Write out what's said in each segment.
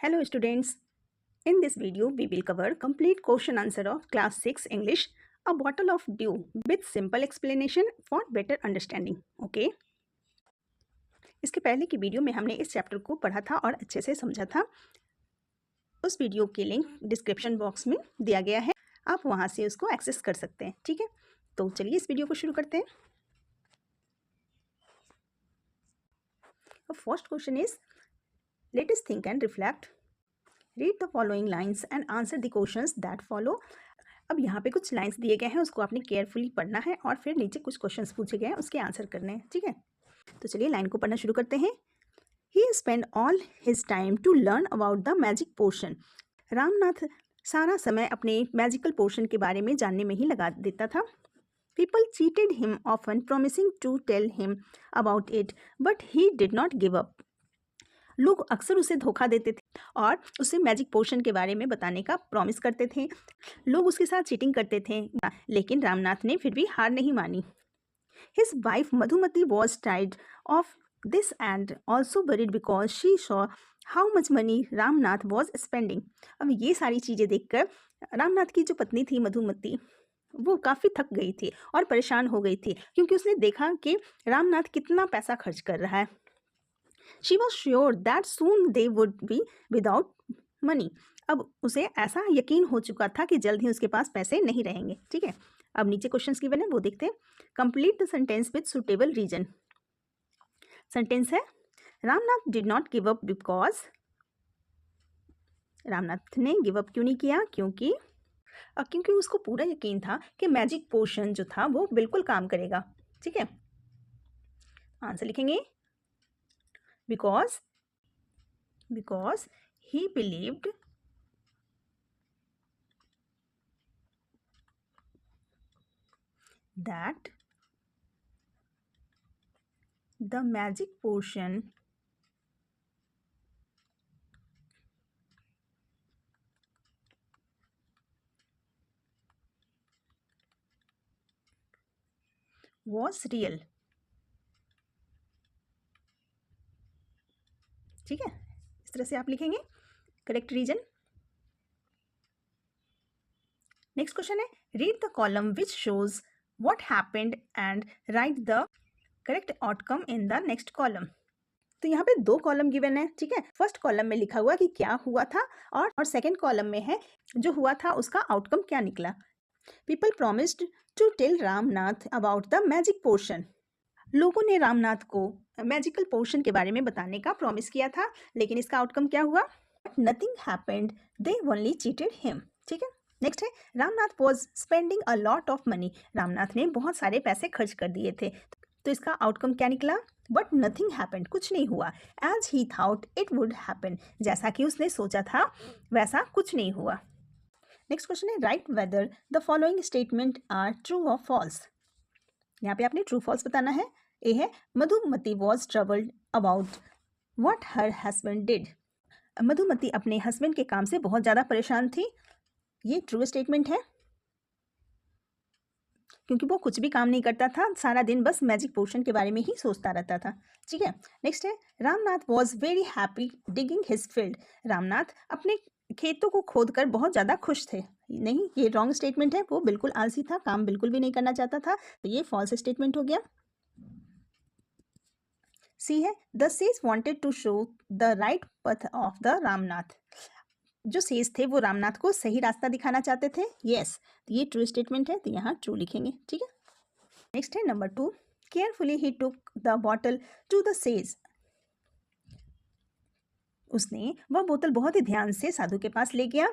Hello students, in this video we will cover complete question answer of class 6 English, a bottle of dew with simple explanation for better understanding. Okay? इसके पहले की video में हमने इस chapter को पढ़ा था और अच्छे से समझा था। उस वीडियो की लिंक डिस्क्रिप्शन बॉक्स में दिया गया है, आप वहां से उसको एक्सेस कर सकते हैं। ठीक है, तो चलिए इस वीडियो को शुरू करते हैं। First question is, let us think and reflect, read the following lines and answer the questions that follow. अब यहाँ पे कुछ लाइन्स दिए गए हैं, उसको आपने केयरफुली पढ़ना है और फिर नीचे कुछ क्वेश्चंस पूछे गए हैं, उसके आंसर करने हैं। ठीक है, तो चलिए लाइन को पढ़ना शुरू करते हैं। He spend all his time to learn about the magic portion. Ramnath सारा समय अपने मैजिकल पोर्शन के बारे में जानने में ही लगा देता था। People cheated him often promising to tell him about it but he did not give up. लोग अक्सर उसे धोखा देते थे और उसे मैजिक पोर्शन के बारे में बताने का प्रॉमिस करते थे। लोग उसके साथ चीटिंग करते थे, लेकिन रामनाथ ने फिर भी हार नहीं मानी। हिज वाइफ मधुमती वॉज टाइड of this and also worried because she saw how much money Ramnath was spending. अब ये सारी चीज़ें देखकर रामनाथ की जो पत्नी थी मधुमती, वो काफ़ी थक गई थी और परेशान हो गई थी, क्योंकि उसने देखा कि रामनाथ कितना पैसा खर्च कर रहा है। She was sure that soon they would be without money. अब उसे ऐसा यकीन हो चुका था कि जल्द ही उसके पास पैसे नहीं रहेंगे। ठीक है, अब नीचे क्वेश्चंस गिवन है वो देखते हैं। Complete the sentence with suitable reason. Sentence है, Ramnath did not give up because. Ramnath ने गिव अप क्यों नहीं किया? क्योंकि उसको पूरा यकीन था कि मैजिक पोशन जो था वो बिल्कुल काम करेगा। ठीक है, आंसर लिखेंगे because he believed that the magic potion was real. ठीक है, इस तरह से आप लिखेंगे करेक्ट रीजन। नेक्स्ट क्वेश्चन है, read the column which shows what happened and right the correct outcome in the next column. तो यहाँ पे दो कॉलम गिवन है। ठीक है, फर्स्ट कॉलम में लिखा हुआ कि क्या हुआ था और सेकेंड कॉलम में है जो हुआ था उसका आउटकम क्या निकला। People promised to tell Ramnath about the magic portion. लोगों ने रामनाथ को मैजिकल पोर्शन के बारे में बताने का प्रॉमिस किया था, लेकिन इसका आउटकम क्या हुआ? Nothing happened, they only cheated him. ठीक है, नेक्स्ट है, Ramnath was spending a lot of money. Ramnath ने बहुत सारे पैसे खर्च कर दिए थे, तो इसका आउटकम क्या निकला? बट नथिंग हैपेंड, कुछ नहीं हुआ। As he thought it would happen, जैसा कि उसने सोचा था वैसा कुछ नहीं हुआ। नेक्स्ट क्वेश्चन है, write whether the following statement are true और फॉल्स। यहाँ पे आपने ट्रू फॉल्स बताना है। ए है, Madhumati was troubled about what her husband did. Madhumati अपने हस्बैंड के काम से बहुत ज़्यादा परेशान थी। ये ट्रू स्टेटमेंट है, क्योंकि वो कुछ भी काम नहीं करता था, सारा दिन बस मैजिक पोर्शन के बारे में ही सोचता रहता था। ठीक है, नेक्स्ट है, Ramnath was very happy digging his field. Ramnath अपने खेतों को खोदकर बहुत ज़्यादा खुश थे। नहीं, ये रॉन्ग स्टेटमेंट है, वो बिल्कुल आलसी था, काम बिल्कुल भी नहीं करना चाहता था, तो ये फॉल्स स्टेटमेंट हो गया। सी है, the sage wanted to show the right path of the Ramnath. जो सेज थे वो रामनाथ को सही रास्ता दिखाना चाहते थे। यस, तो ये ट्रू स्टेटमेंट है, तो यहाँ ट्रू लिखेंगे। ठीक है, नेक्स्ट है number 2, carefully he took the bottle to the sage. उसने वह बोतल बहुत ही ध्यान से साधु के पास ले गया।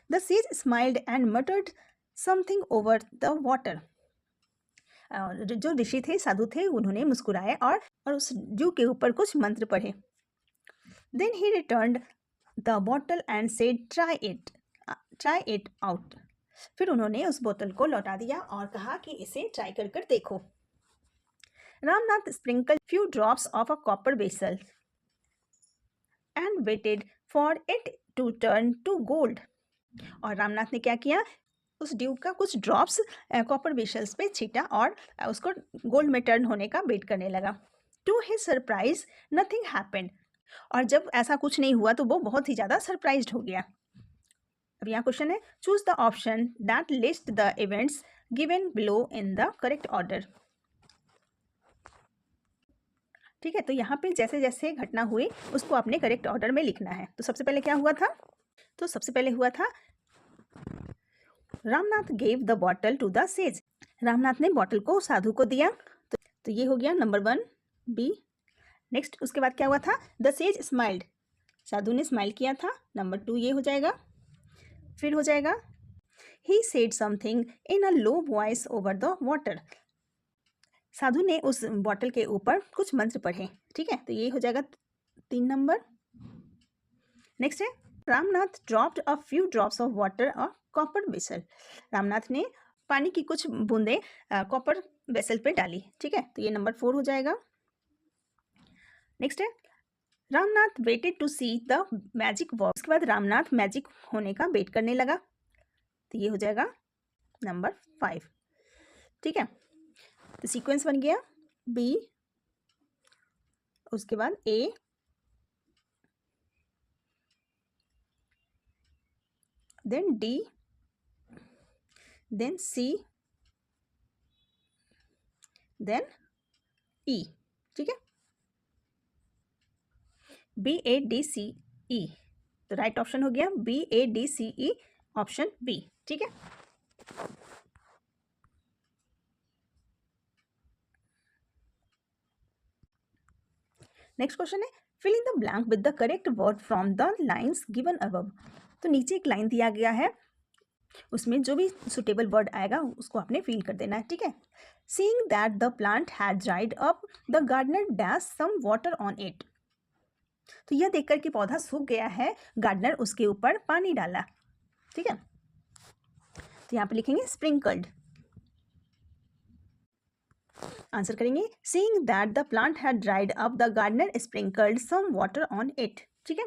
The sage smiled and मटर्ड something over the water. जो ऋषि थे, साधु थे, उन्होंने मुस्कुराए और उस जू के ऊपर कुछ मंत्र पढ़े। Then he returned the bottle and said try it out. फिर उन्होंने उस बोतल को लौटा दिया और कहा कि इसे ट्राई कर देखो। Ramnath sprinkle few drops of a copper vessel and waited for it to turn to gold. और रामनाथ ने क्या किया? उस ड्यू का कुछ ड्रॉप्स कॉपर वेसल्स पे छीटा और उसको गोल्ड में टर्न होने का वेट करने लगा। To his surprise nothing happened. और जब ऐसा कुछ नहीं हुआ तो वो बहुत ही ज़्यादा सरप्राइज्ड हो गया। अब यहाँ क्वेश्चन है, choose the option that list the events given below in the correct order. ठीक है, तो यहाँ पे जैसे जैसे घटना हुई उसको आपने करेक्ट ऑर्डर में लिखना है। तो सबसे पहले क्या हुआ था? तो सबसे पहले हुआ था Ramnath gave the bottle to the sage. Ramnath ने बॉटल को साधु को दिया। तो ये हो गया नंबर 1 बी। नेक्स्ट उसके बाद क्या हुआ था? द सेज स्माइल्ड, साधु ने स्माइल किया था। नंबर 2 ये हो जाएगा। फिर हो जाएगा he said something in a low voice over the water, साधु ने उस बॉटल के ऊपर कुछ मंत्र पढ़े। ठीक है, तो ये हो जाएगा 3 नंबर। नेक्स्ट है Ramnath dropped a few drops of water a copper vessel, Ramnath ने पानी की कुछ बूंदे कॉपर वेसल पे डाली। ठीक है, तो ये नंबर 4 हो जाएगा। नेक्स्ट है Ramnath waited to see the magic work, उसके बाद रामनाथ मैजिक होने का वेट करने लगा। तो ये हो जाएगा नंबर 5। ठीक है, तो सीक्वेंस बन गया बी, उसके बाद ए, देन डी, देन सी, देन ई। ठीक है, BADCE, तो राइट ऑप्शन हो गया BADCE, ऑप्शन बी। ठीक है, नेक्स्ट क्वेश्चन है fill in the blank with the correct word from the lines given above. तो नीचे एक लाइन दिया गया है, उसमें जो भी सुटेबल वर्ड आएगा उसको आपने फिल कर देना है। ठीक है, seeing that the plant had dried up the gardener dash some water on it, तो यह देखकर कि पौधा सूख गया है, गार्डनर उसके ऊपर पानी डाला। ठीक है, तो यहाँ पे लिखेंगे स्प्रिंकल्ड। आंसर करेंगे seeing that the plant had dried up the gardener sprinkled some water on it. ठीक है,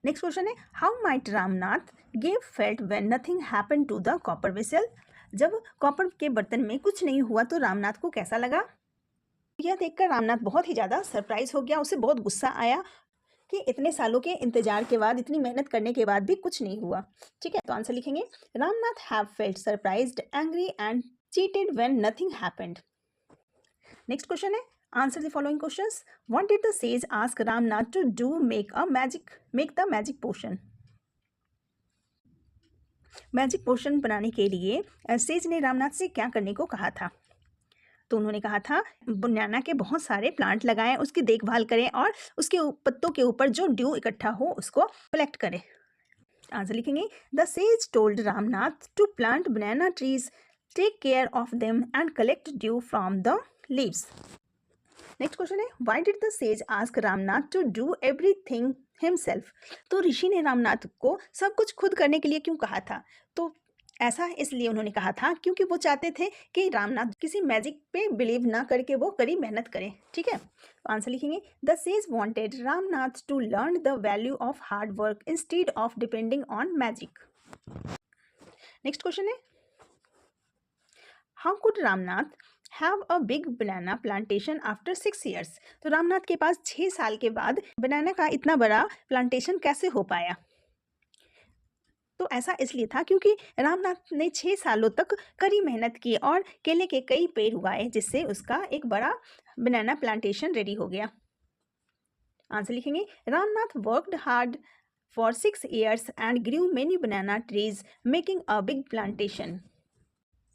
नेक्स्ट क्वेश्चन है how might Ramnath gave felt when nothing happened to the copper vessel, जब कॉपर के बर्तन में कुछ नहीं हुआ तो रामनाथ को कैसा लगा? यह देखकर रामनाथ बहुत ही ज़्यादा सरप्राइज हो गया, उसे बहुत गुस्सा आया कि इतने सालों के इंतजार के बाद, इतनी मेहनत करने के बाद भी कुछ नहीं हुआ। ठीक है, तो आंसर लिखेंगे Ramnath have felt surprised, angry and cheated when nothing happened. Next question है answer the following questions. What did the sage ask Ramnath to do make the magic potion. Magic potion बनाने के लिए सेज ने रामनाथ से क्या करने को कहा था? तो उन्होंने कहा था बनाना के बहुत सारे प्लांट लगाएं, उसकी देखभाल करें और उसके पत्तों के ऊपर जो ड्यू इकट्ठा हो उसको कलेक्ट करें। आंसर लिखेंगे the sage told Ramnath to plant banana trees, take care of them and collect dew from the leaves. Next question है why did the sage ask Ramnath to do everything himself, तो ऋषि ने रामनाथ को सब कुछ खुद करने के लिए क्यों कहा था? तो ऐसा इसलिए उन्होंने कहा था क्योंकि वो चाहते थे कि रामनाथ किसी मैजिक पे बिलीव ना करके वो कड़ी मेहनत करें। ठीक है, तो आंसर लिखेंगे the sage wanted Ramnath to learn the value of hard work instead of depending on magic. Next question है how could Ramnath have a big banana plantation after 6 years, तो रामनाथ के पास 6 साल के बाद बनाना का इतना बड़ा प्लांटेशन कैसे हो पाया? तो ऐसा इसलिए था क्योंकि रामनाथ ने 6 सालों तक कड़ी मेहनत की और केले के कई पेड़ उगाए, जिससे उसका एक बड़ा बनाना प्लांटेशन रेडी हो गया। आंसर लिखेंगे Ramnath worked hard for 6 years and grew many banana trees making a big plantation.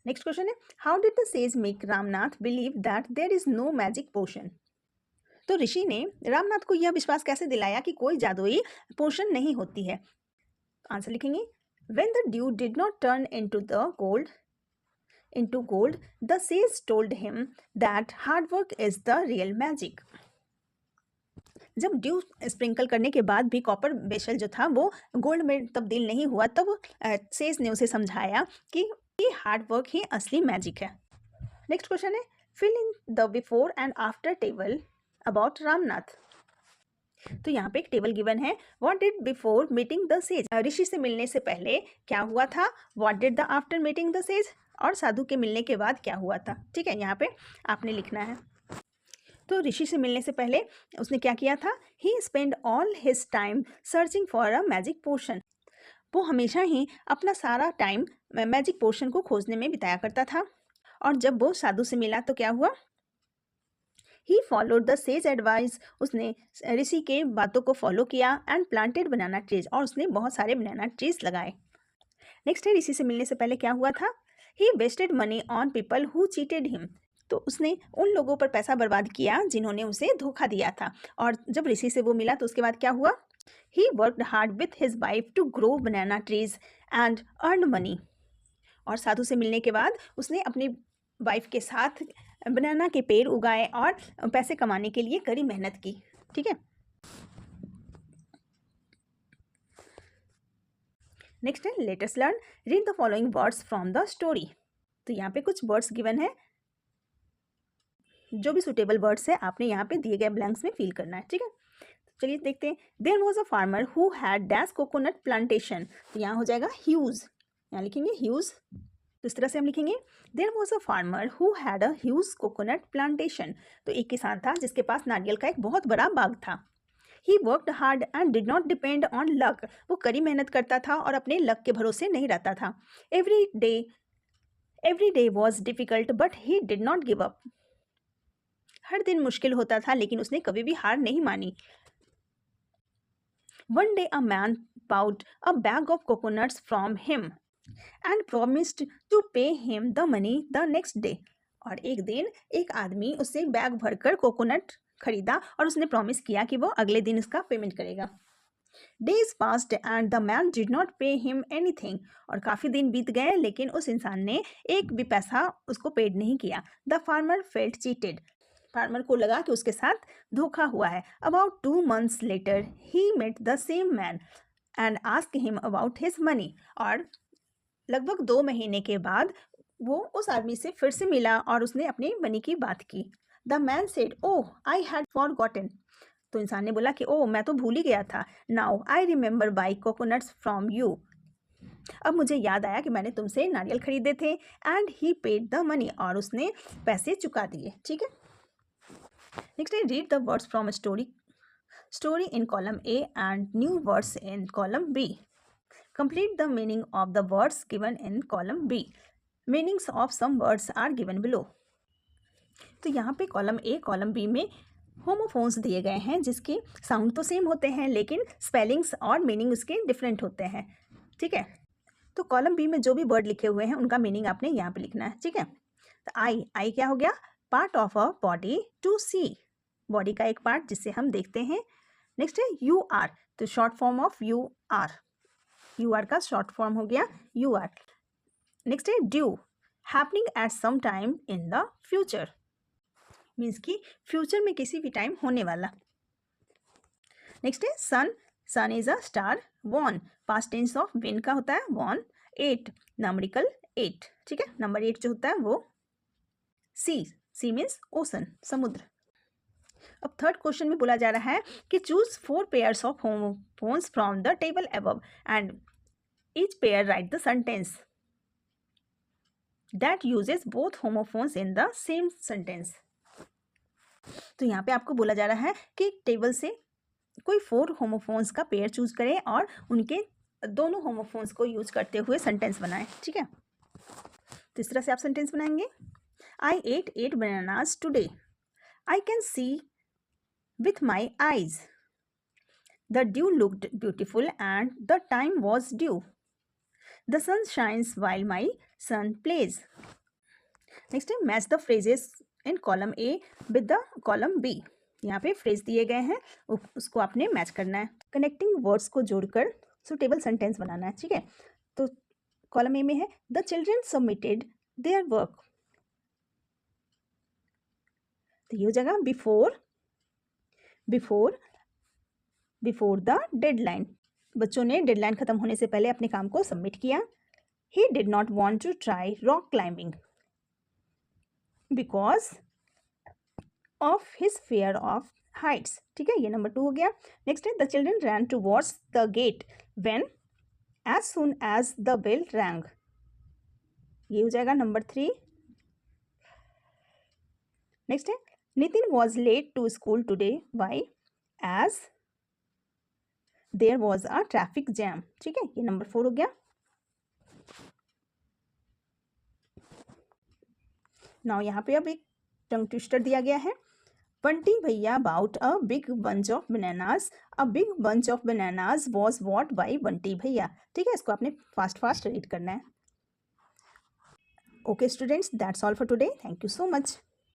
Next question है how did the sage make Ramnath believe that there is no magic potion, तो ऋषि ने रामनाथ को यह विश्वास कैसे दिलाया कि कोई जादुई पोशन नहीं होती है? आंसर लिखेंगे when the dew did not turn into gold, the sage told him that hard work is the real magic. जब ड्यू स्प्रिंकल करने के बाद भी कॉपर वेसल जो था वो गोल्ड में तब्दील नहीं हुआ, तब सेज ने उसे समझाया कि हार्ड वर्क ही असली मैजिक है। नेक्स्ट क्वेश्चन है fill in the before and after table about Ramnath, तो यहाँ पे एक टेबल गिवन है what did before meeting the sage, ऋषि से मिलने से पहले क्या हुआ था, what did the after meeting the sage, और साधु के मिलने के बाद क्या हुआ था। ठीक है, यहाँ पे आपने लिखना है। तो ऋषि से मिलने से पहले उसने क्या किया था? He spend all his time searching for a magic potion. वो हमेशा ही अपना सारा टाइम मैजिक पोशन को खोजने में बिताया करता था। और जब वो साधु से मिला तो क्या हुआ? He followed the sage advice. उसने ऋषि के बातों को फॉलो किया एंड प्लांटेड बनाना ट्रीज, और उसने बहुत सारे बनाना ट्रीज लगाए। नेक्स्ट है, ऋषि से मिलने से पहले क्या हुआ था? He wasted money on people who cheated him. तो उसने उन लोगों पर पैसा बर्बाद किया जिन्होंने उसे धोखा दिया था। और जब ऋषि से वो मिला तो उसके बाद क्या हुआ? He worked hard with his wife to grow banana trees and earn money. और साधु से मिलने के बाद उसने अपनी वाइफ के साथ बनाना के पेड़ उगाए और पैसे कमाने के लिए कड़ी मेहनत की। ठीक है। नेक्स्ट है, latest learn read the following words from the story. तो यहाँ पे कुछ वर्ड्स गिवन है, जो भी सुटेबल वर्ड्स है आपने यहाँ पे दिए गए ब्लैंक्स में फिल करना है। ठीक है, चलिए देखते हैं। There was a farmer who had dash coconut plantation. तो यहाँ हो जाएगा ह्यूज, यहाँ लिखेंगे ह्यूज। तो इस तरह से हम लिखेंगे, there was a farmer who had a huge coconut plantation. तो एक किसान था जिसके पास नारियल का एक बहुत बड़ा बाग था। ही worked hard and did not depend on luck. वो कड़ी मेहनत करता था और अपने लक के भरोसे नहीं रहता था। Every day was difficult but he did not give up. हर दिन मुश्किल होता था लेकिन उसने कभी भी हार नहीं मानी। One day a man bought a bag of coconuts from him and promised to pay him the money the next day. और एक दिन एक आदमी उससे बैग भरकर कोकोनट खरीदा और उसने प्रॉमिस किया कि वो अगले दिन इसका पेमेंट करेगा। Days passed and the man did not pay him anything. और काफ़ी दिन बीत गए लेकिन उस इंसान ने एक भी पैसा उसको पेड नहीं किया। The farmer felt cheated. Farmer को लगा कि उसके साथ धोखा हुआ है। About 2 months later, he met the same man and asked him about his money. और लगभग 2 महीने के बाद वो उस आदमी से फिर से मिला और उसने अपनी मनी की बात की। The man said, "Oh, I had forgotten." तो इंसान ने बोला कि ओह मैं तो भूल ही गया था। Now I remember buy coconuts from you. अब मुझे याद आया कि मैंने तुमसे नारियल खरीदे थे। And he paid the money. और उसने पैसे चुका दिए। ठीक है। Next, I read the words from a story in column A and new words in column B. Complete the meaning of the words given in column B. Meanings of some words are given below. तो यहाँ पे column A column B में homophones दिए गए हैं जिसके sound तो same होते हैं लेकिन स्पेलिंग्स और मीनिंग उसके डिफरेंट होते हैं। ठीक है, तो कॉलम बी में जो भी वर्ड लिखे हुए हैं उनका मीनिंग आपने यहाँ पे लिखना है। ठीक है, तो आई क्या हो गया? Part of a body to see, body का एक पार्ट जिससे हम देखते हैं। नेक्स्ट है यू आर, तो short form of you are का शॉर्ट फॉर्म हो गया यू आर। नेक्स्ट है due, happening at some time in the future, means कि फ्यूचर में किसी भी टाइम होने वाला। नेक्स्ट है sun is a star. Won, past tense of win का होता है वॉन। 8, नंबरिकल 8। ठीक है, नंबर 8 जो होता है वो सी मीन्स ओशन, समुद्र। अब थर्ड क्वेश्चन में बोला जा रहा है कि choose 4 pairs of homophones from the table above and each pair right the sentence that uses both homophones in the same sentence. तो यहाँ पे आपको बोला जा रहा है कि टेबल से कोई 4 होमोफोन्स का पेयर चूज करें और उनके दोनों होमोफोन्स को यूज करते हुए सेंटेंस बनाएं। ठीक है, तो इस तरह से आप सेंटेंस बनाएंगे। आई eight 8 bananas today. I can see with my eyes. The dew looked beautiful and the time was due. The sun shines while my son plays. Next है match the phrases in column A with the column B. यहाँ पे phrase दिए गए हैं, उसको आपने match करना है। कनेक्टिंग वर्ड्स को जोड़कर सुटेबल सेंटेंस बनाना है। ठीक है, तो कॉलम ए में है the children submitted their work. तो ये हो जाएगा बिफोर द डेडलाइन। बच्चों ने डेडलाइन खत्म होने से पहले अपने काम को सबमिट किया। He did not want to try rock climbing because of his fear of heights. ठीक है, ये नंबर 2 हो गया। नेक्स्ट है the children ran towards the gate when as soon as the bell rang. ये हो जाएगा नंबर 3। नेक्स्ट है Nitin was late to school today why? As there was a traffic jam. ठीक है, ये नंबर 4 हो गया। नाउ यहाँ पे अब एक टंग ट्विस्टर दिया गया है। बंटी भैया bought a big bunch of bananas. A big bunch of bananas was bought by Bunty भैया। ठीक है, इसको आपने फास्ट रीड करना है। Okay students, that's all for today. Thank you so much.